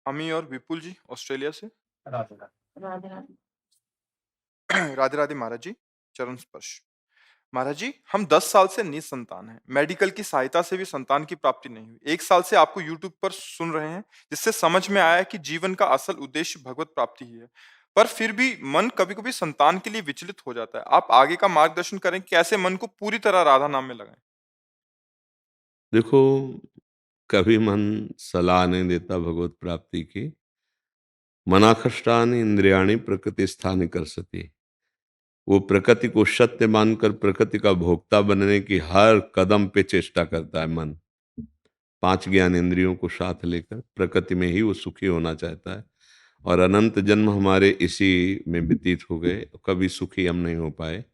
हामी और विपुल जी ऑस्ट्रेलिया से। राधे राधे। राधे राधे महाराज जी। चरण स्पर्श। महाराज जी, हम 10 साल से निसंतान हैं। मेडिकल की सहायता से भी संतान की प्राप्ति नहीं हुई। 1 साल से आपको यूट्यूब पर सुन रहे हैं, जिससे समझ में आया कि जीवन का असल उद्देश्य भगवत प्राप्ति ही है। पर फिर भी मन कभी-कभी संतान के लिए विचलित हो जाता है। आप आगे का मार्गदर्शन करें, कैसे मन को पूरी तरह राधा नाम में लगाएं? देखो, कभी मन सलाह नहीं देता भगवत प्राप्ति की। मनाकष्टानि इंद्रियाणि प्रकृति स्थानि करसति। वो प्रकृति को सत्य मानकर प्रकृति का भोक्ता बनने की हर कदम पे चेष्टा करता है मन। 5 ज्ञान इंद्रियों को साथ लेकर प्रकृति में ही वो सुखी होना चाहता है। और अनंत जन्म हमारे इसी में व्यतीत हो गए, कभी सुखी हम नहीं हो पाए।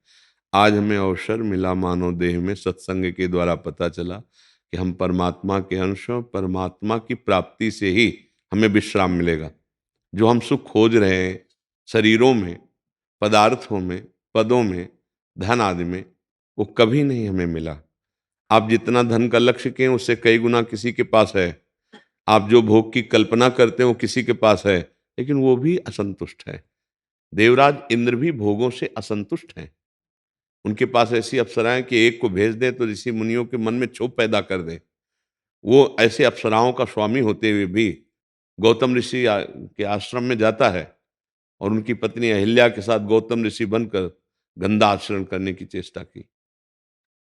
आज हमें अवसर मिला मानव देह में, सत्संग के द्वारा पता चला कि हम परमात्मा के अंश हैं। परमात्मा की प्राप्ति से ही हमें विश्राम मिलेगा। जो हम सुख खोज रहे हैं शरीरों में, पदार्थों में, पदों में, धन आदि में, वो कभी नहीं हमें मिला। आप जितना धन का लक्ष्य किए उससे कई गुना किसी के पास है। आप जो भोग की कल्पना करते हो किसी के पास है, लेकिन वो भी असंतुष्ट है। देवराज इंद्र भी भोगों से असंतुष्ट हैं। उनके पास ऐसी अप्सराएं कि एक को भेज दे तो ऋषि मुनियों के मन में क्षोभ पैदा कर दे। वो ऐसे अप्सराओं का स्वामी होते हुए भी गौतम ऋषि के आश्रम में जाता है और उनकी पत्नी अहिल्या के साथ गौतम ऋषि बनकर गंदा आचरण करने की चेष्टा की।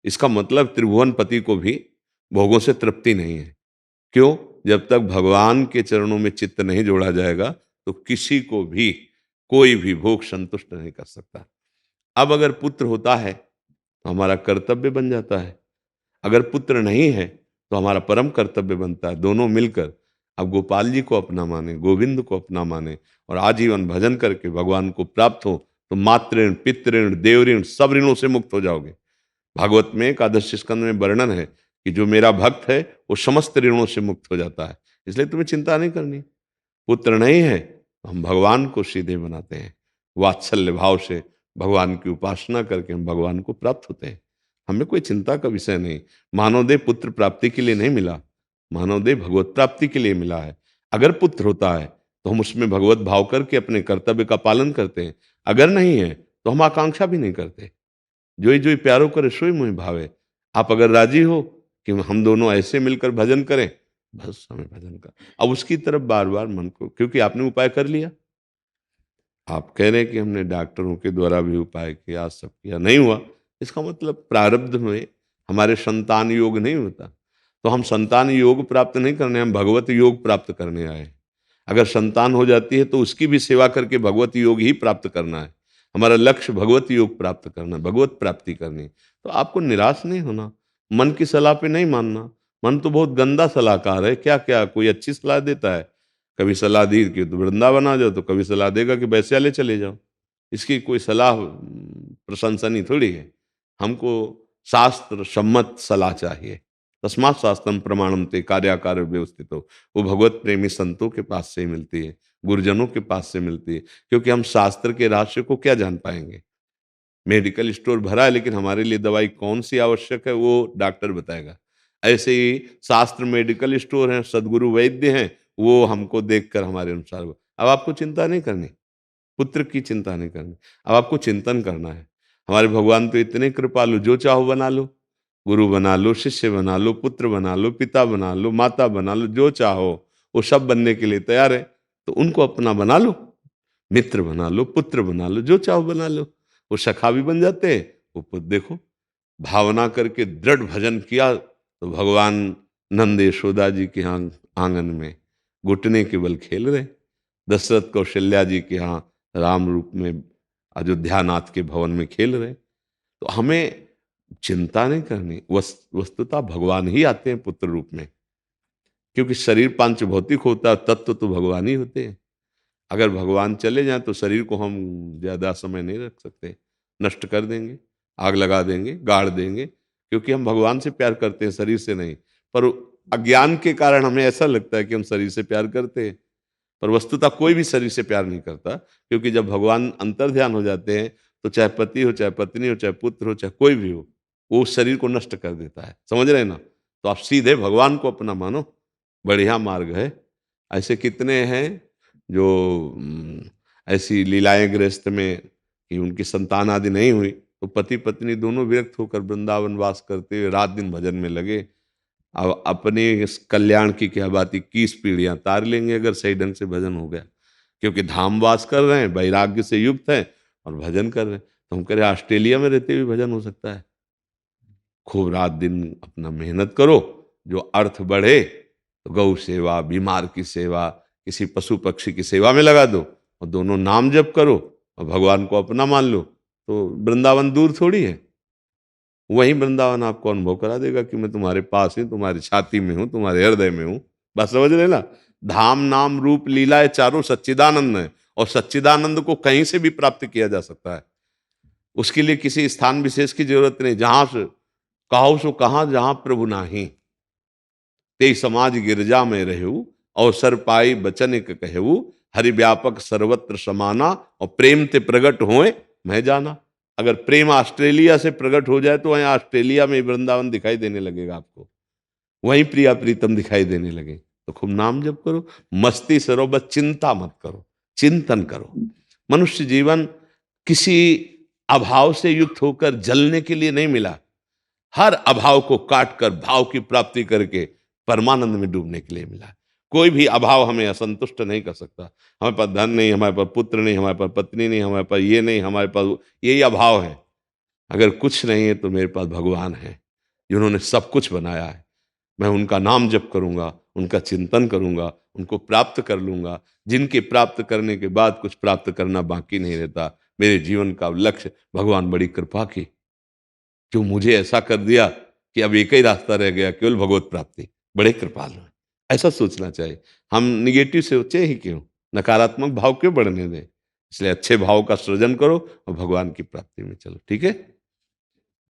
इसका मतलब त्रिभुवन पति को भी भोगों से तृप्ति नहीं है। क्यों? जब तक भगवान के चरणों में चित्त नहीं जोड़ा जाएगा तो किसी को भी कोई भी भोग संतुष्ट नहीं कर सकता। अब अगर पुत्र होता है तो हमारा कर्तव्य बन जाता है, अगर पुत्र नहीं है तो हमारा परम कर्तव्य बनता है। दोनों मिलकर अब गोपाल जी को अपना माने, गोविंद को अपना माने और आजीवन भजन करके भगवान को प्राप्त हो तो मातृ ऋण, पितृ ऋण, देव ऋण, सब ऋणों से मुक्त हो जाओगे। भागवत में एकादश स्कंद में वर्णन है कि जो मेरा भक्त है वो समस्त ऋणों से मुक्त हो जाता है। इसलिए तुम्हें चिंता नहीं करनी। पुत्र नहीं है तो हम भगवान को सीधे बनाते हैं। वात्सल्य भाव से भगवान की उपासना करके हम भगवान को प्राप्त होते हैं। हमें कोई चिंता का विषय नहीं। मानवदेह पुत्र प्राप्ति के लिए नहीं मिला, मानवदेह भगवत प्राप्ति के लिए मिला है। अगर पुत्र होता है तो हम उसमें भगवत भाव करके अपने कर्तव्य का पालन करते हैं। अगर नहीं है तो हम आकांक्षा भी नहीं करते। जोई जोई प्यारो करे सोई मोहि भावे। आप अगर राजी हो कि हम दोनों ऐसे मिलकर भजन करें, बस हमें भजन कर। अब उसकी तरफ बार बार मन को, क्योंकि आपने उपाय कर लिया। आप कह रहे हैं कि हमने डॉक्टरों के द्वारा भी उपाय किया, सब किया, नहीं हुआ। इसका मतलब प्रारब्ध में हमारे संतान योग नहीं होता। तो हम संतान योग प्राप्त नहीं करने, हम भगवत योग प्राप्त करने आए। अगर संतान हो जाती है तो उसकी भी सेवा करके भगवत योग ही प्राप्त करना है। हमारा लक्ष्य भगवत योग प्राप्त करना, भगवत प्राप्ति करनी। तो आपको निराश नहीं होना, मन की सलाह पे नहीं मानना। मन तो बहुत गंदा सलाहकार है, क्या क्या कोई अच्छी सलाह देता है। कभी सलाह दी कि तो वृंदावन आ जाओ, तो कभी सलाह देगा कि वैश्यालय चले जाओ। इसकी कोई सलाह प्रशंसनीय थोड़ी है। हमको शास्त्र सम्मत सलाह चाहिए। तस्मात् शास्त्रम प्रमाणम ते कार्याकार व्यवस्थित हो। वो भगवत प्रेमी संतों के पास से ही मिलती है, गुरुजनों के पास से मिलती है। क्योंकि हम शास्त्र के रहस्य को क्या जान पाएंगे। मेडिकल स्टोर भरा है लेकिन हमारे लिए दवाई कौन सी आवश्यक है वो डॉक्टर बताएगा। ऐसे ही शास्त्र मेडिकल स्टोर हैं, सदगुरु वैद्य हैं, वो हमको देखकर हमारे अनुसार अब आपको चिंता नहीं करनी, पुत्र की चिंता नहीं करनी। अब आपको चिंतन करना है। हमारे भगवान तो इतने कृपालु, जो चाहो बना लो। गुरु बना लो, शिष्य बना लो, पुत्र बना लो, पिता बना लो, माता बना लो, जो चाहो वो सब बनने के लिए तैयार है। तो उनको अपना बना लो, मित्र बना लो, पुत्र बना लो, जो चाहो बना लो। वो सखा भी बन जाते हैं। वो पुत्र देखो, भावना करके दृढ़ भजन किया तो भगवान नंद यशोदा जी के यहाँ आंगन में घुटने के बल खेल रहे। दशरथ कौशल्या जी के यहाँ राम रूप में अयोध्यानाथ के भवन में खेल रहे। तो हमें चिंता नहीं करनी। वस्तुतः भगवान ही आते हैं पुत्र रूप में, क्योंकि शरीर पांच भौतिक होता है, तत्व तो भगवान ही होते हैं। अगर भगवान चले जाएं तो शरीर को हम ज्यादा समय नहीं रख सकते, नष्ट कर देंगे, आग लगा देंगे, गाड़ देंगे। क्योंकि हम भगवान से प्यार करते हैं, शरीर से नहीं। पर अज्ञान के कारण हमें ऐसा लगता है कि हम शरीर से प्यार करते हैं, पर वस्तुतः कोई भी शरीर से प्यार नहीं करता। क्योंकि जब भगवान अंतर ध्यान हो जाते हैं तो चाहे पति हो, चाहे पत्नी हो, चाहे पुत्र हो, चाहे कोई भी हो, वो उस शरीर को नष्ट कर देता है। समझ रहे हैं ना? तो आप सीधे भगवान को अपना मानो, बढ़िया मार्ग है। ऐसे कितने हैं जो ऐसी लीलाएं गृहस्थ में कि उनकी संतान आदि नहीं हुई, तो पति पत्नी दोनों विरक्त होकर वृंदावन वास करते हुए रात दिन भजन में लगे। अब अपने इस कल्याण की क्या बात, 21 पीढ़ियां तार लेंगे अगर सही ढंग से भजन हो गया, क्योंकि धाम वास कर रहे हैं, वैराग्य से युक्त हैं और भजन कर रहे हैं। तो हम कह रहे हैं ऑस्ट्रेलिया में रहते हुए भजन हो सकता है? खूब रात दिन अपना मेहनत करो, जो अर्थ बढ़े तो गौ सेवा, बीमार की सेवा, किसी पशु पक्षी की सेवा में लगा दो, और दोनों नाम जप करो और भगवान को अपना मान लो, तो वृंदावन दूर थोड़ी है। वहीं वृंदावन आपको अनुभव करा देगा कि मैं तुम्हारे पास हूँ, तुम्हारी छाती में हूँ, तुम्हारे हृदय में हूँ। बस समझ रहे ना? धाम नाम रूप लीला ये चारों सच्चिदानंद है, और सच्चिदानंद को कहीं से भी प्राप्त किया जा सकता है। उसके लिए किसी स्थान विशेष की जरूरत नहीं। जहां से कहो सो कहाँ, जहां प्रभु नाही, ते समाज गिरजा में रहू, अवसर पाई बचन एक कहू, हरि व्यापक सर्वत्र समाना, और प्रेम ते प्रगट होए मैं जाना। अगर प्रेम ऑस्ट्रेलिया से प्रकट हो जाए तो वहीं ऑस्ट्रेलिया में वृंदावन दिखाई देने लगेगा आपको, वहीं प्रिया प्रीतम दिखाई देने लगे। तो खूब नाम जप करो, मस्ती से रहो, बस चिंता मत करो, चिंतन करो। मनुष्य जीवन किसी अभाव से युक्त होकर जलने के लिए नहीं मिला, हर अभाव को काट कर भाव की प्राप्ति करके परमानंद में डूबने के लिए मिला। कोई भी अभाव हमें असंतुष्ट नहीं कर सकता। हमारे पास धन नहीं, हमारे पास पुत्र नहीं, हमारे पास पत्नी नहीं, हमारे पास ये नहीं, हमारे पास यही अभाव है। अगर कुछ नहीं है तो मेरे पास भगवान है, जिन्होंने सब कुछ बनाया है। मैं उनका नाम जप करूंगा, उनका चिंतन करूंगा, उनको प्राप्त कर लूंगा। जिनके प्राप्त करने के बाद कुछ प्राप्त करना बाकी नहीं रहता। मेरे जीवन का लक्ष्य भगवान बड़ी कृपा की, जो मुझे ऐसा कर दिया कि अब एक ही रास्ता रह गया, केवल भगवत प्राप्ति। बड़े कृपालु हैं, ऐसा सोचना चाहिए। हम निगेटिव सोचे ही क्यों, नकारात्मक भाव क्यों बढ़ने दें? इसलिए अच्छे भाव का सृजन करो और भगवान की प्राप्ति में चलो। ठीक है।